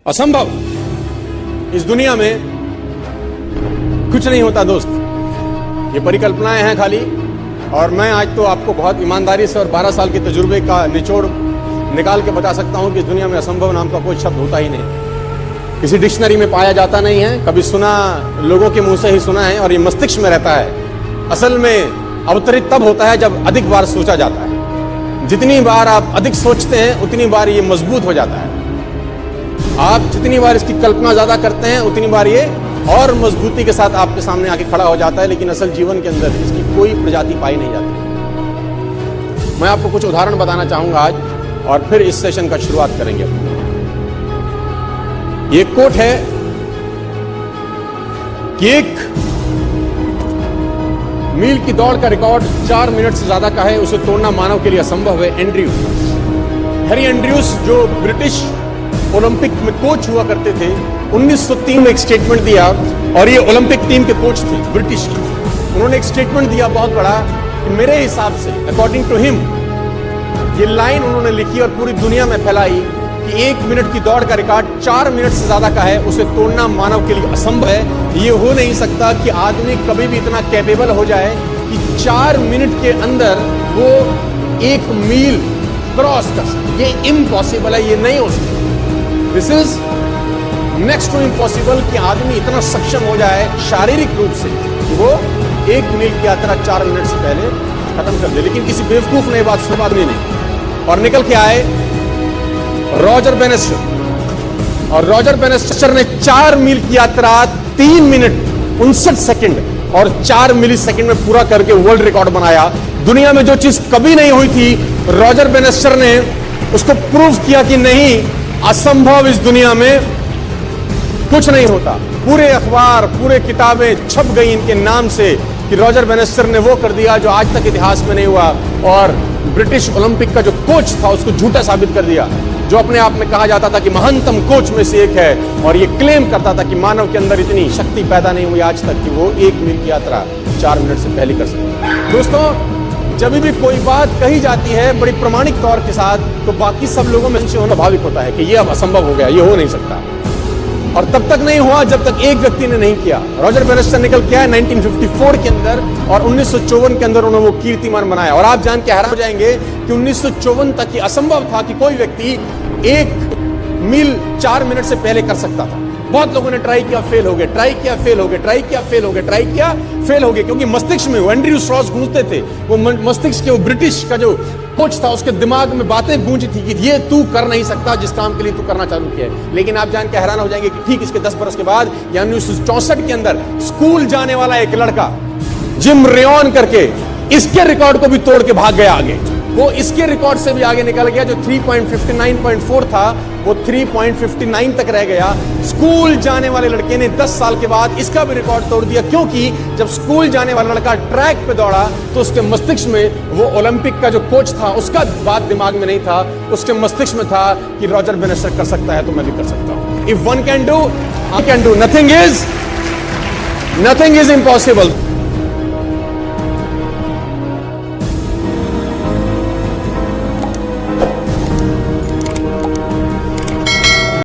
असंभव। इस दुनिया में कुछ नहीं होता दोस्त, ये परिकल्पनाएं हैं खाली। और मैं आज तो आपको बहुत ईमानदारी से और 12 साल के तजुर्बे का निचोड़ निकाल के बता सकता हूं कि इस दुनिया में असंभव नाम का कोई शब्द होता ही नहीं, किसी डिक्शनरी में पाया जाता नहीं है, कभी सुना लोगों के मुंह से ही सुना है और ये मस्तिष्क में रहता है। असल में अवतरित तब होता है जब अधिक बार सोचा जाता है। जितनी बार आप अधिक सोचते हैं उतनी बार ये मजबूत हो जाता है। आप जितनी बार इसकी कल्पना ज्यादा करते हैं उतनी बार ये और मजबूती के साथ आपके सामने आके खड़ा हो जाता है। लेकिन असल जीवन के अंदर इसकी कोई प्रजाति पाई नहीं जाती। मैं आपको कुछ उदाहरण बताना चाहूंगा आज और फिर इस सेशन का शुरुआत करेंगे। ये कोट है कि 1 मील की दौड़ का रिकॉर्ड 4 मिनट से ज्यादा का है, उसे तोड़ना मानव के लिए असंभव है। हैरी एंड्रयूज जो ब्रिटिश ओलंपिक में कोच हुआ करते थे, 1903 में एक स्टेटमेंट दिया, और ये ओलंपिक टीम के कोच थे ब्रिटिश की। उन्होंने एक स्टेटमेंट दिया बहुत बड़ा कि मेरे हिसाब से, अकॉर्डिंग टू हिम, ये लाइन उन्होंने लिखी और पूरी दुनिया में फैलाई कि 1 मिनट की दौड़ का रिकॉर्ड 4 मिनट से ज्यादा का है, उसे तोड़ना मानव के लिए असंभव है। ये हो नहीं सकता कि आदमी कभी भी इतना कैपेबल हो जाए कि 4 मिनट के अंदर वो 1 मील क्रॉस कर सके। ये इम्पॉसिबल है, ये नहीं हो सकता। This is next to impossible कि आदमी इतना सक्षम हो जाए शारीरिक रूप से कि वो 1 मील की यात्रा 4 मिनट से पहले खत्म कर दे। लेकिन किसी बेवकूफ ने बात सुन आदमी नहीं, और निकल के आए रॉजर बेनेस्टर। और रॉजर बेनेस्टर ने 4 मील की यात्रा 3 मिनट 59 सेकंड और 4 मिली सेकंड में पूरा करके वर्ल्ड रिकॉर्ड बनाया। दुनिया में जो चीज कभी नहीं हुई थी, रॉजर बेनेस्टर ने उसको प्रूव किया कि नहीं, असंभव इस दुनिया में कुछ नहीं होता। पूरे अखबार, पूरे किताबें छप गई इनके नाम से कि रॉजर बेनेस्टर ने वो कर दिया जो आज तक इतिहास में नहीं हुआ। और ब्रिटिश ओलंपिक का जो कोच था उसको झूठा साबित कर दिया, जो अपने आप में कहा जाता था कि महानतम कोच में से एक है, और ये क्लेम करता था कि मानव के अंदर इतनी शक्ति पैदा नहीं हुई आज तक कि वो 1 मील की यात्रा 4 मिनट से पहले कर सके। दोस्तों, जब भी कोई बात कही जाती है बड़ी प्रमाणिक तौर के साथ, तो बाकी सब लोगों में संशय होना स्वाभाविक होता है कि ये अब असंभव हो गया, ये हो नहीं सकता। और तब तक नहीं हुआ जब तक एक व्यक्ति ने नहीं किया। रॉजर बेनेस्टर निकल के आया 1954 के अंदर, और 1954 के अंदर उन्होंने वो कीर्तिमान बनाया। और आप जान के हैरान हो जाएंगे कि 1954 तक ये असंभव था कि कोई व्यक्ति 1 मील 4 मिनट से पहले कर सकता था। बहुत लोगों ने ट्राई किया, फेल हो गए, ट्राई किया, फेल हो गए, ट्राई किया, फेल हो गए, ट्राई किया, फेल हो गए, क्योंकि मस्तिष्क में वो एंड्रयू स्ट्रॉस गूंजते थे। वो मस्तिष्क के वो ब्रिटिश का जो कोच था, उसके दिमाग में बातें गूंजी थी कि ये तू कर नहीं सकता जिस काम के लिए तू करना चालू किया है। लेकिन आप जान के हैरान हो जाएंगे कि ठीक इसके 10 बरस के बाद, यानी 1964 के अंदर, स्कूल जाने वाला एक लड़का जिम रेयन करके इसके रिकॉर्ड को भी तोड़ के भाग गया आगे। वो इसके रिकॉर्ड से भी आगे निकल गया, जो 3.59.4 था वो 3.59 तक रह गया। स्कूल जाने वाले लड़के ने 10 साल के बाद इसका भी रिकॉर्ड तोड़ दिया, क्योंकि जब स्कूल जाने वाला लड़का ट्रैक पे दौड़ा तो उसके मस्तिष्क में वो ओलंपिक का जो कोच था उसका बात दिमाग में नहीं था, उसके मस्तिष्क में था कि रॉजर बेनेस्टर कर सकता है तो मैं भी कर सकता हूं। If one can do, I can do. Nothing is impossible.